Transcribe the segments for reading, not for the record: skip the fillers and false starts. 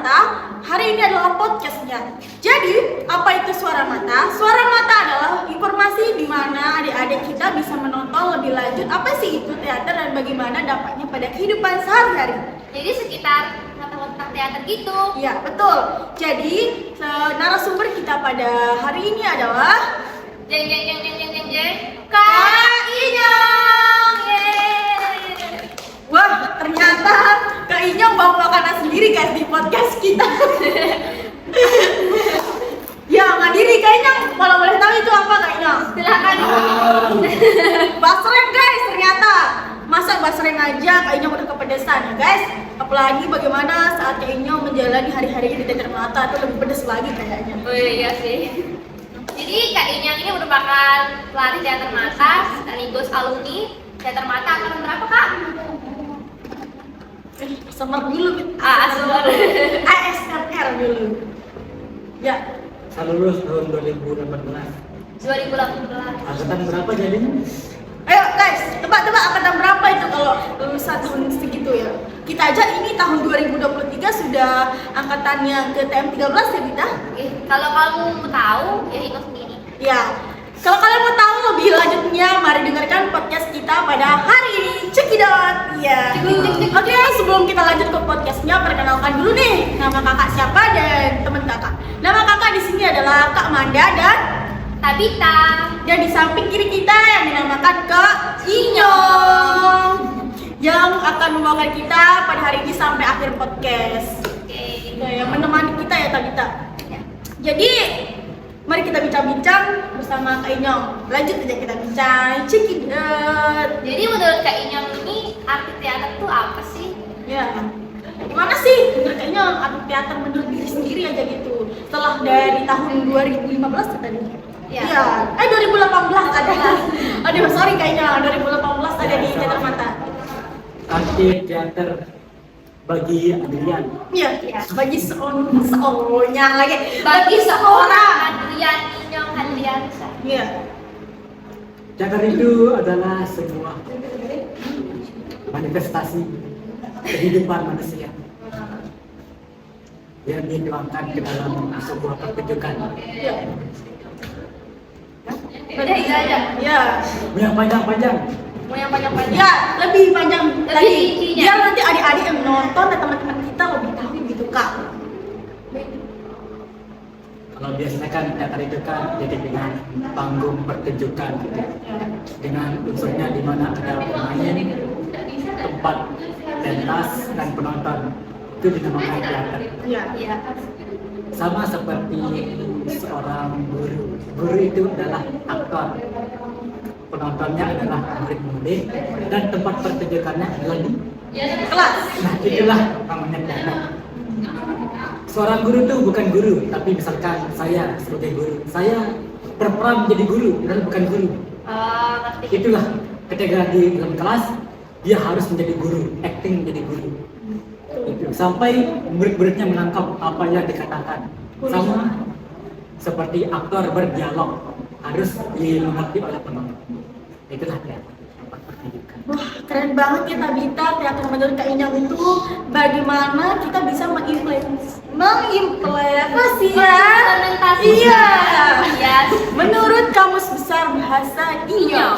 Mata. Hari ini adalah podcastnya. Jadi, apa itu Suara Mata? Suara Mata adalah informasi di mana adik-adik kita bisa menonton lebih lanjut apa sih itu teater dan bagaimana dampaknya pada kehidupan sehari-hari. Jadi sekitar tentang teater gitu. Ya, betul. Jadi, narasumber kita pada hari ini adalah Jeng Kak Inyong. Yeay. wah, ternyata Kak Inyong bawa makanan sendiri guys di podcast kita. Ya, nggak diri Kak Inyong. Kalau boleh tahu itu apa Kak Inyong? Silakan. Basreng guys, ternyata. Masa basreng aja Kak Inyong udah kepedesan ya guys. Apalagi bagaimana saat Kak Inyong menjalani hari-harinya di Teater Mata itu lebih pedes lagi kayaknya. Oh iya sih. Jadi Kak Inyong ini merupakan pelatih teater mata sekaligus alumni teater mata angkatan berapa Kak? Semer dulu gitu. ASMR. ASMR dulu. Ya, Saya lulus tahun 2018. 2018. Angkatan berapa jadinya? ayo guys, tebak-tebak angkatan berapa itu kalau lulusan tahun segitu ya. Kita aja ini tahun 2023 sudah angkatannya ke TM 13 ya kita. Kalau kamu mau tahu ya hitung sendiri. Ya, kalau kalian mau tahu lebih lanjutnya, mari dengarkan podcast kita pada hari ini. Cekidot, ya. Oke, sebelum kita lanjut ke podcastnya, perkenalkan dulu nih nama kakak siapa dan teman kakak. Nama kakak di sini adalah Kak Manda dan Tabita. di samping kiri kita yang dinamakan Kak Inyong yang akan membawakan kita pada hari ini sampai akhir podcast. Oke. Yang menemani kita ya Tabita. Ya. Jadi mari kita bincang-bincang bersama Kak Inyong. Lanjut aja kita bincang. Cekidot. Jadi menurut Kak Inyong ini arti teater itu apa sih? Ya. Gimana sih menurut Kak Inyong arti teater menurut diri sendiri aja gitu. Setelah dari tahun 2015 tadi. Ya. Iya. 2018 ada. Aduh, sorry Kak Inyong. 2018 ada di Teater Mata. Arti teater bagi Adrian. Iya. Bagi seorangnya lagi. Bagi seorang Adrian Inyong Adriansa. Iya. Teater itu adalah sebuah manifestasi kehidupan manusia yang dituangkan ke dalam sebuah pertunjukan. Iya. Udah itu aja. Iya. Yang panjang-panjang. Mau yang panjang-panjang. Ya, lebih panjang Lebih lagi. intinya. Biar nanti adik-adik yang nonton dan teman-teman kita lebih tahu gitu Kak. Kalau biasanya kan teater itu kan jadi dengan panggung pertunjukan gitu. Dengan unsurnya di mana ada pemain, tempat pentas dan penonton. Itu dinamakan teater. Iya. Iya. Sama seperti seorang guru. Guru itu adalah aktor. Penontonnya adalah murid-murid dan tempat pertunjukannya adalah di Kelas. nah itulah namanya teater. Seorang guru itu bukan guru, tapi misalkan saya sebagai guru, saya berperan menjadi guru dan bukan guru. Ngerti. Itulah ketika di dalam kelas dia harus menjadi guru, acting menjadi guru. Itu sampai murid-muridnya menangkap apa yang dikatakan. Sama seperti aktor berdialog harus dimengerti oleh penonton. Itulah teater. Wah, keren banget ya Tabita. Teater menurut Kak Inyong itu bagaimana kita bisa mengimplementasi ya. Iya. Yes. Menurut Kamus Besar Bahasa Inyong.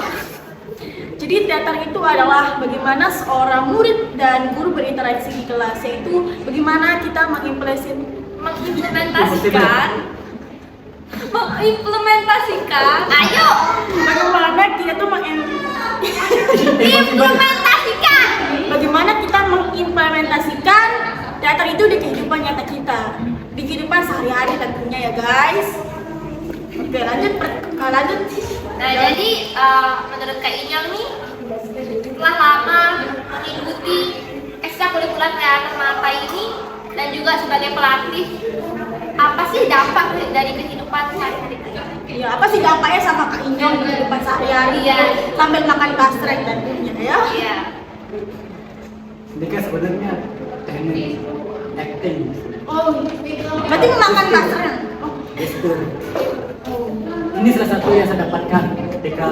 Jadi teater itu adalah bagaimana seorang murid dan guru berinteraksi di kelas, yaitu bagaimana kita mengimplementasikan. Ayo. bagaimana kita tuh Implementasikan. bagaimana kita mengimplementasikan teater itu di kehidupan nyata kita, di kehidupan sehari-hari tentunya ya guys. Oke, lanjut. Nah, jadi menurut Kak Inyong nih setelah lama mengikuti ekstrakurikuler teater mata ini dan juga sebagai pelatih, apa sih dampak dari kehidupan sehari-hari kita? Ya, apa sih dampaknya sama Kak Inyong di kehidupan sehari-hari Iya. sambil makan basreng tentunya ya? Iya. Ini kan sebenarnya teknik acting, Oh, berarti makan basreng. Oh, gestur. Ini salah satu yang saya dapatkan ketika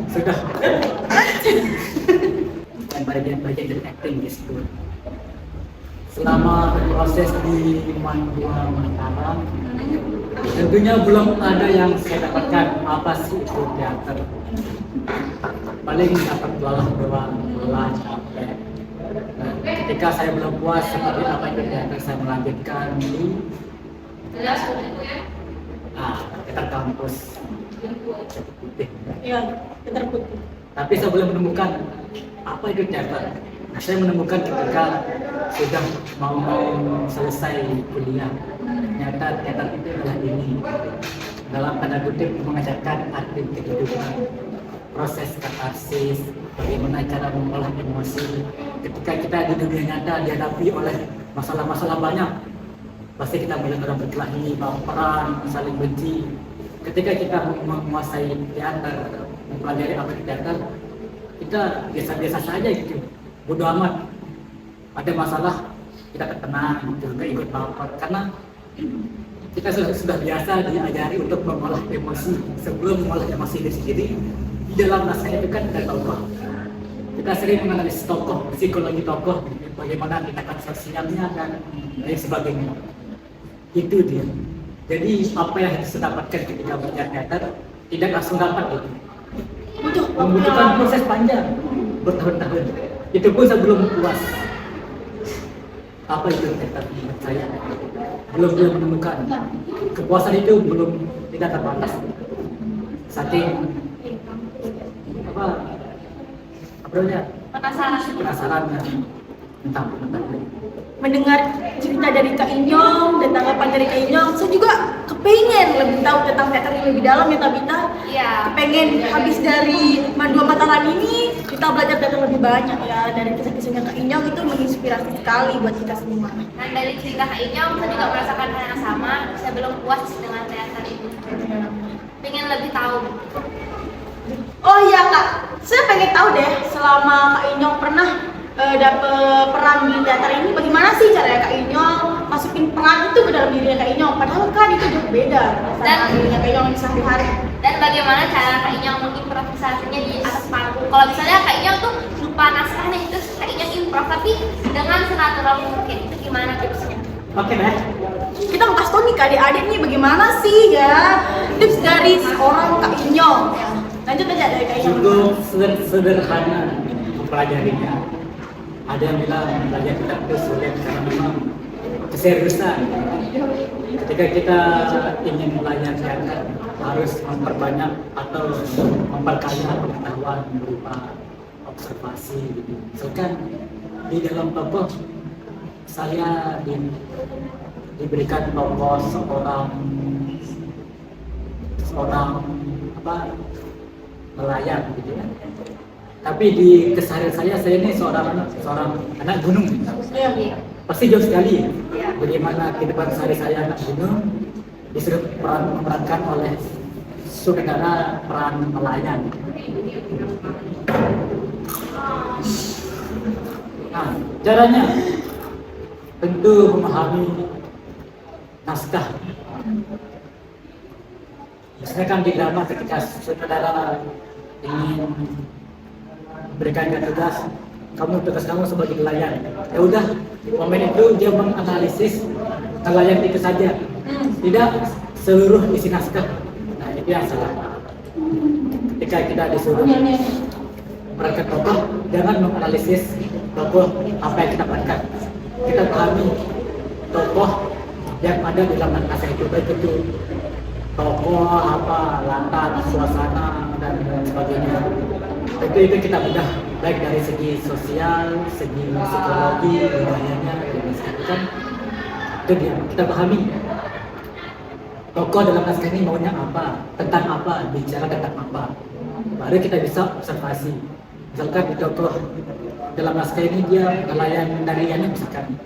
sudah dan bagian dari acting gestur. selama proses di Mandua Mataram, tentunya belum ada yang saya dapatkan apa sih itu teater. Paling dapat lelah capek. Nah, ketika saya belum puas seperti apa itu teater, saya melanjutkan di teater kampus putih. Iya, teater putih. Tapi saya belum menemukan apa itu teater. Nah, saya menemukan ketika sudah mau selesai kuliah. Ternyata teater itu adalah ini, dalam tanda kutip, mengajarkan arti kehidupan, proses katarsis, bagaimana cara mengolah emosi. Ketika kita di dunia nyata dihadapi oleh masalah-masalah banyak, pasti kita melihat orang berkelahi, baperan, saling benci. Ketika kita menguasai teater, mempelajari apa itu teater, kita biasa-biasa saja gitu, bodoh amat. Ada masalah, kita tenang, gitu, nggak ikut baper, karena kita sudah biasa diajari untuk mengolah emosi. Sebelum mengolah emosi itu sendiri, di dalam naskah itu kan ada tokoh. Kita sering menganalisis tokoh, psikologi tokoh, bagaimana tindakan sosialnya dan lain sebagainya. Itu dia. Jadi apa yang harus didapatkan ketika belajar teater tidak langsung dapat itu. Membutuhkan proses panjang, bertahun-tahun. Itu pun saya belum puas. Apa itu teater menurut saya? Belum menemukan. Kepuasan itu belum tidak terbatas. Saking penasaran tentang Mendengar cerita dari Kak Inyong dan tanggapan dari Kak Inyong, saya juga kepengen lebih tahu tentang teater yang lebih dalam ya Tabita. Iya. Kepengen habis dari Mandua Mataram ini kita belajar teater lebih banyak ya. Dari kisah-kisahnya Kak Inyong itu menginspirasi sekali buat kita semua. Dan dari cerita Kak Inyong, saya juga merasakan hal yang sama. Saya belum puas dengan teater ini. Pengen lebih tahu. Oh iya Kak, saya pengen tahu deh selama Kak Inyong pernah dapet peran di teater ini, bagaimana sih caranya Kak Inyong masukin peran itu ke dalam dirinya Kak Inyong? Padahal kan itu jauh beda sama dirinya Kak Inyong di sehari-hari. Dan bagaimana cara Kak Inyong mengimprovisasinya di atas panggung? Kalau misalnya Kak Inyong tuh lupa naskahnya, itu Kak Inyong improv tapi dengan senatural mungkin. Itu gimana tipsnya? Oke deh. Kita mau kasih tau nih ke adik-adik nih bagaimana sih ya tips dari seorang Kak Inyong. Ya. Lanjut aja dari Kak Inyong. Cukup sederhana mempelajarinya. Ada yang bilang belajar kita itu sulit karena memang keseriusan. Ketika kita ingin belajar teater harus memperbanyak atau memperkaya pengetahuan berupa observasi. Misalkan di dalam tokoh saya diberikan tokoh seorang nelayan gitu ya. Tapi di keseharian saya ini seorang anak gunung. Iya. Pasti jauh sekali ya. Bagaimana kehidupan sehari saya anak gunung disuruh memerankan oleh sutradara peran nelayan. Nah, caranya tentu memahami naskah. Misalnya kan di drama ketika sutradara ingin berikan tugas, tugas kamu sebagai nelayan. Ya udah, di momen itu dia menganalisis nelayan itu saja, tidak seluruh isi naskah. Nah itu yang salah. Ketika kita disuruh memerankan tokoh, jangan menganalisis tokoh apa yang kita dapatkan. Kita pahami tokoh yang ada di dalam naskah itu, baik itu tokoh apa, latar, suasana dan sebagainya. Itu kita bedah baik dari segi sosial, segi psikologi, budayanya, kan itu dia kita pahami tokoh dalam naskah ini maunya apa, tentang apa, bicara tentang apa, baru kita bisa observasi. Misalkan di tokoh dalam naskah ini dia nelayan dari misalkan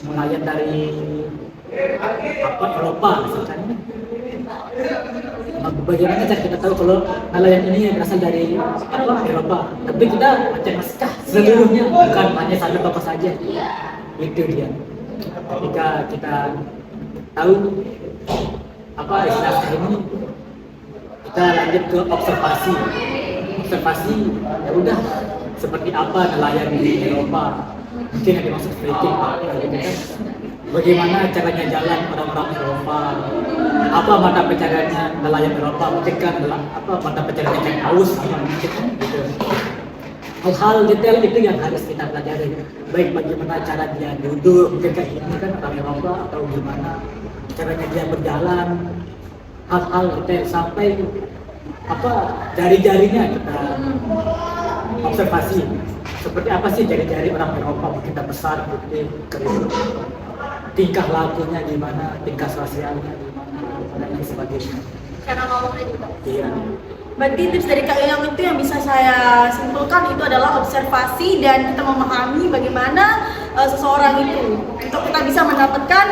nelayan dari Eropa misalkan. Bagaimana cara kita tahu kalau nelayan ini berasal dari Eropa? Tapi kita baca naskah seluruhnya, bukan hanya satu tokoh saja. Itu dia. Ketika kita tahu apa isi naskah ini, kita lanjut ke observasi. Observasi, ya udah seperti apa nelayan di Eropa. mungkin yang dimaksud kritik gitu kan. Bagaimana caranya jalan orang-orang Eropa, apa mata pencariannya nelayan Eropa, mungkin kan apa mata pencariannya ikan paus, apa mungkin kan, gitu. Hal-hal detail itu yang harus kita pelajari, baik bagaimana cara dia duduk, mungkin kayak ini kan orang Eropa, atau gimana caranya dia berjalan, hal-hal detail sampai apa jari-jarinya kita observasi seperti apa sih jari-jari orang Eropa, kita besar, putih, keriput, tingkah lakunya gimana, tingkah sosialnya gimana, dan lain sebagainya. Cara ngomongnya juga. Iya. Berarti tips dari Kak Yoyong itu yang bisa saya simpulkan itu adalah observasi dan kita memahami bagaimana seseorang itu untuk kita bisa mendapatkan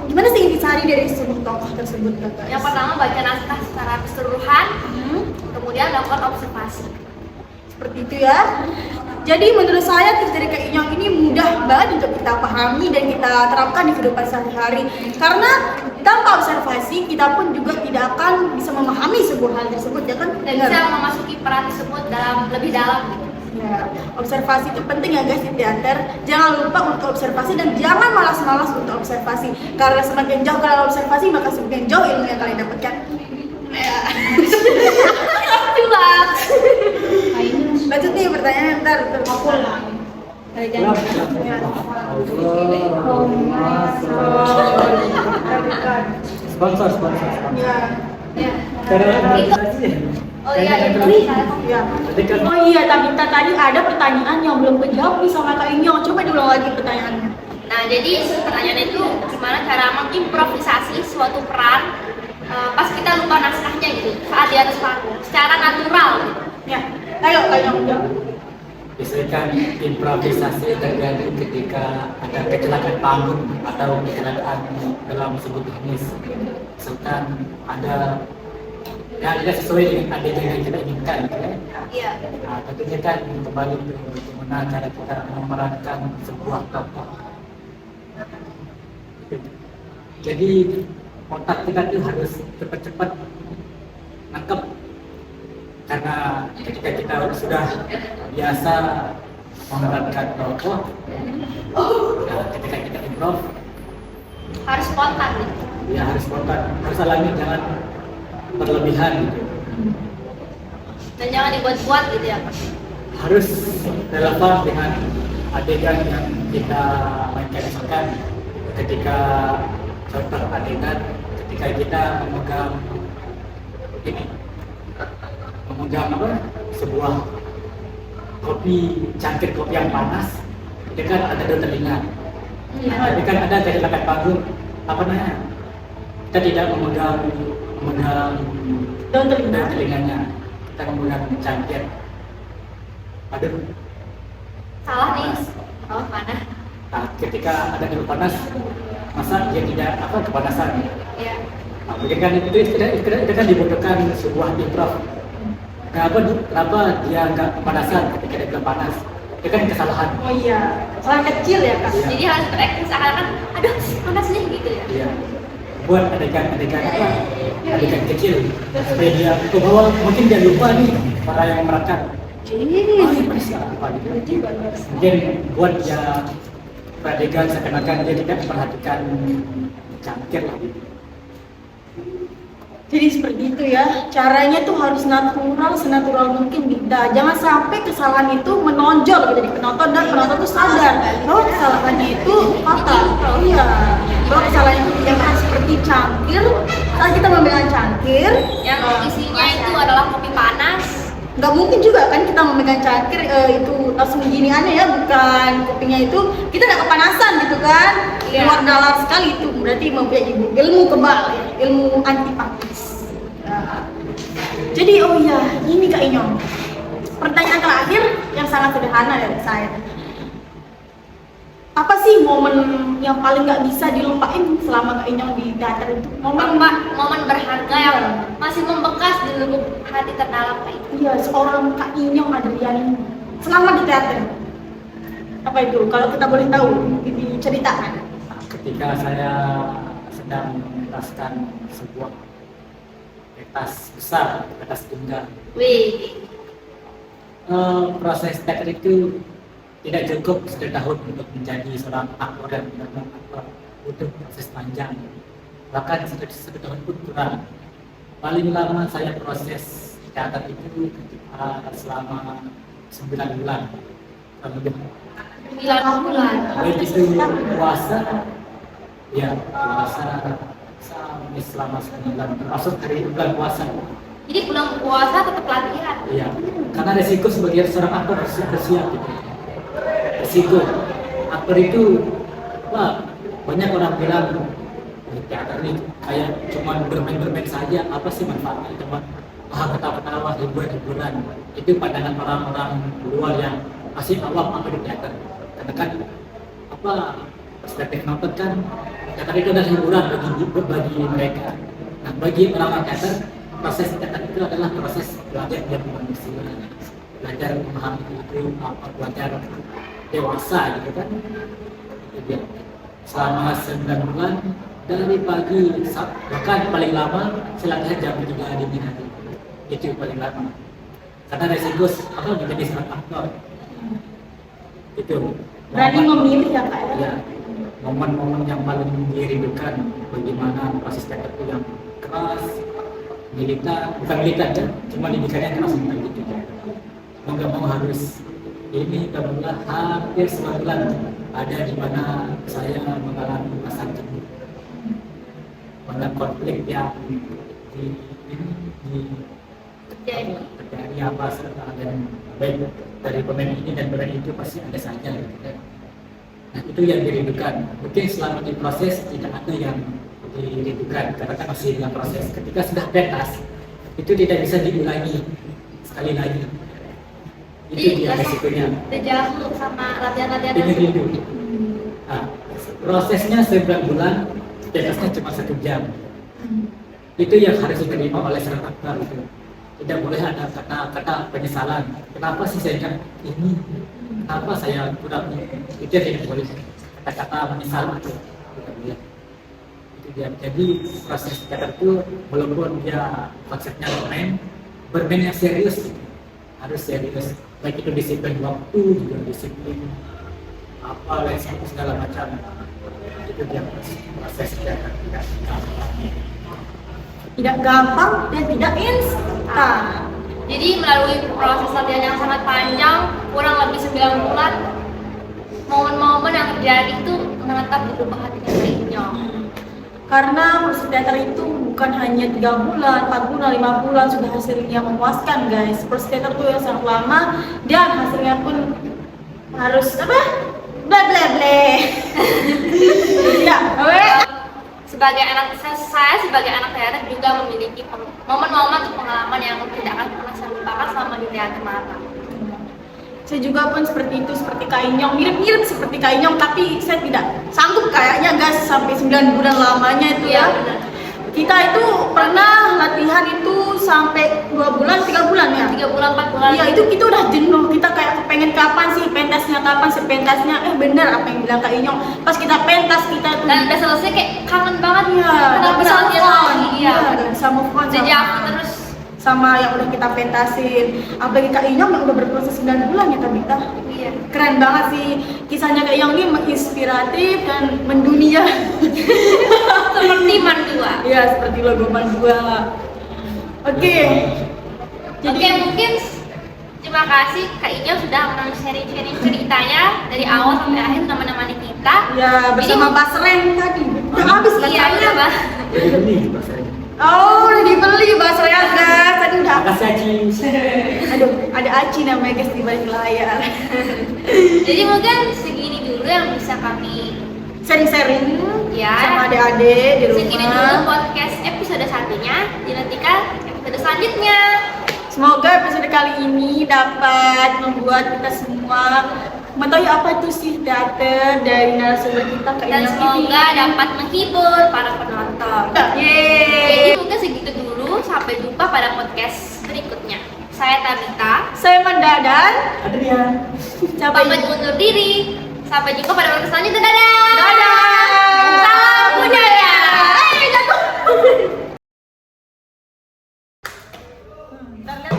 gimana sih intisari dari sebuah tokoh tersebut, Kak. Yang pertama baca naskah secara keseluruhan, kemudian lakukan observasi. Seperti itu ya. Jadi menurut saya tips dari Kak Inyong ini mudah banget untuk kita pahami dan kita terapkan di kehidupan sehari-hari. Karena tanpa observasi kita pun juga tidak akan bisa memahami sebuah hal tersebut, ya kan? Dan bisa memasuki peran tersebut lebih dalam gitu. Ya, observasi itu penting ya guys di teater. Jangan lupa untuk observasi dan jangan malas-malas untuk observasi. Karena semakin jauh kalian observasi maka semakin jauh ilmu yang kalian dapatkan. Ya. Coba. Lanjut nih pertanyaan ntar terkumpul. Dari jangan. Sponsor. Ya. Ya. Karena Oh iya, itu Ya. Oh iya, tadi ada pertanyaan yang belum kejawab nih sama Kak Inyong. Coba diulang lagi pertanyaannya. Nah, jadi pertanyaan itu gimana cara mengimprovisasi suatu peran pas kita lupa naskahnya gitu, saat di atas panggung, secara natural gitu. Ya, ayo Kak Inyong jawab. Misalkan improvisasi terjadi ketika ada kecelakaan panggung atau kecelakaan dalam sebuah bisnis, misalkan ada yang tidak sesuai dengan adegan yang kita inginkan, gitu ya. Iya. Nah, tentunya kan kembali ke bagaimana cara kita memerankan sebuah tokoh. Jadi otak kita tuh harus cepat-cepat nangkep, karena ketika kita sudah biasa memerankan tokoh, nah, ketika kita improv, Harus spontan gitu. ya harus spontan, harus alami, jangan berlebihan gitu. Dan jangan dibuat-buat gitu ya. Harus relevan dengan adegan yang kita mainkan. Misalkan ketika contoh adegan ketika kita memegang apa sebuah cangkir kopi yang panas, itu kan ada daun telinga. Tapi kan ada kecelakaan panggung, apa namanya, kita tidak memegang Daun telinganya, kita memegang cangkir. Aduh, Salah nih. Oh, mana? nah, ketika ada daun panas, masa dia tidak kepanasan? Iya. Nah, mungkin kan itu kan dibutuhkan sebuah improv. Kenapa dia nggak kepanasan ketika dia bilang panas? Itu kan kesalahan. Oh iya, salah kecil ya Kak. Iya. Jadi harus berakting seakan-akan, aduh panas nih gitu ya. Iya. Buat adegan adegan kecil supaya dia ke bawah, mungkin dia lupa nih para yang merekam. Oh, ini panas apa gitu. Mungkin buat dia adegan seakan-akan dia tidak memperhatikan cangkir lah gitu. Jadi seperti itu ya, caranya tuh harus natural, senatural mungkin kita. Jangan sampai kesalahan itu menonjol gitu di penonton dan penonton tuh sadar bahwa kesalahannya itu fatal. Iya, bahwa kesalahannya itu yang seperti cangkir. Saat kita memegang cangkir, Yang isinya itu adalah kopi panas. nggak mungkin juga kan kita memegang cangkir itu langsung gini aneh ya, bukan kopinya itu kita nggak kepanasan gitu kan. Iya. Luar dalam sekali itu berarti mempunyai ilmu kebal ya, ilmu anti panas. Jadi oh iya, ini Kak Inyong, pertanyaan terakhir yang sangat sederhana dari saya. Apa sih momen yang paling nggak bisa dilupain selama Kak Inyong di teater itu? Momen berharga yang masih membekas di lubuk hati terdalam kayak itu. Iya, seorang Kak Inyong Adriani selama di teater. Apa itu? Kalau kita boleh tahu, diceritakan. Ketika saya sedang menuntaskan sebuah pentas besar, pentas tunggal, Wih. proses teater itu tidak cukup 1 tahun untuk menjadi seorang aktor dan aktor, butuh proses panjang, bahkan 1 tahun pun kurang. Paling lama saya proses teater itu selama 9 bulan, kurang lebih. 9 bulan. Baik itu puasa, ya puasa sampai selama 9 bulan, termasuk dari bulan puasa. Jadi bulan puasa tetap latihan. Iya, karena resiko sebagai seorang aktor harus siap gitu. Resiko aktor itu, wah banyak orang bilang teater ini kayak cuma bermain-bermain saja, apa sih manfaatnya, cuma ketawa-ketawa, hiburan-hiburan. Itu pandangan orang-orang luar yang masih awam apa di teater. Karena kan apa perspektif nonton kan teater itu adalah hiburan bagi mereka. Nah bagi orang-orang teater, proses teater itu adalah proses belajar dan manusia, belajar memahami itu apa, belajar dewasa gitu kan. Itu dia. Selama 9 bulan dari pagi bahkan paling lama saya latihan jam 3 dini hari, itu paling lama karena resiko apa menjadi seorang aktor itu Berani memilih ya kak ya, momen-momen yang paling dirindukan bagaimana proses teater itu yang keras, militer, bukan militer ya, cuma didikannya keras bukan gitu ya. Mau nggak mau harus ini karena hampir 9 bulan ada di mana saya mengalami masa jenuh, mana konflik yang terjadi apa dan baik dari pemain ini dan pemain itu pasti ada saja gitu kan. Nah itu yang dirindukan. Mungkin selama di proses tidak ada yang dirindukan karena kan masih dalam proses. Ketika sudah pentas itu tidak bisa diulangi sekali lagi. Itu dia resikonya. Udah jauh sama latihan-latihan Ini rindu. Nah, prosesnya 9 bulan, pentasnya cuma 1 jam. Itu yang harus diterima oleh seorang aktor itu. Tidak boleh ada kata-kata penyesalan. Kenapa sih saya ini? Kenapa saya kurang ini? Itu tidak boleh. Kata-kata menyesal itu tidak boleh. Itu dia. Jadi proses teater itu walaupun dia konsepnya bermain yang serius, harus serius. Baik itu disiplin waktu, juga disiplin apa lain segala macam. Itu dia proses teater tidak gampang dan tidak instan. Jadi melalui proses latihan yang sangat panjang, kurang lebih 9 bulan, momen-momen yang terjadi itu menetap di lubuk hatinya Kainya. Karena proses teater itu bukan hanya 3 bulan, 4 bulan, 5 bulan sudah hasilnya memuaskan guys. Proses teater itu yang sangat lama dan hasilnya pun harus apa? Bla bla bla. Ya, Sebagai anak saya sebagai anak teater juga memiliki momen-momen atau pengalaman yang tidak akan pernah saya lupakan selama di teater mata. saya juga pun seperti itu, seperti Kak Inyong, mirip-mirip seperti Kak Inyong, tapi saya tidak sanggup kayaknya guys sampai 9 bulan lamanya itu ya. Kita itu pernah latihan itu sampai 2 bulan, 3 bulan ya? 3 bulan, 4 bulan. Iya, itu kita udah jenuh, kita kayak pengen kapan sih pentasnya, bener apa yang bilang Kak Inyong. Pas kita pentas kita tuh Dan udah selesai kayak kangen banget ya, Kenapa bisa bisa move on. Iya. Bisa move on Jadi sama- aku terus sama yang udah kita pentasin. Apalagi Kak Inyong yang udah berproses 9 bulan ya Tabita. iya. Keren banget sih kisahnya Kak Inyong ini, menginspiratif dan mendunia. Seperti Mandua. Iya, seperti logo Mandua. Oke. Oke, mungkin terima kasih Kak Inyong sudah sharing-sharing ceritanya dari awal sampai akhir menemani kita. Ya, bersama Mas Ren tadi. Udah habis kan? Iya, udah, Mbak. Jadi ini bahasanya. Oh, udah dibeli Mas Ren guys. Tadi udah. Makasih Aci. Aduh, ada Aci namanya guys di balik layar. Jadi mungkin segini dulu yang bisa kami Sharing-sharing Ya. sama adik-adik di rumah. segini dulu podcast episode satunya. Dinantikan episode selanjutnya. Semoga episode kali ini dapat membuat kita semua mengetahui apa itu sih teater dari narasumber kita Kak Dan Inyong semoga ini. dapat menghibur para penonton. Yeay. Jadi mungkin segitu dulu. Sampai jumpa pada podcast berikutnya. Saya Tabita. Saya Mandadan. Adrian. Pamit undur diri. Sampai jumpa pada podcast selanjutnya. Dadah. Dadah. Salam budaya. Ntar lihat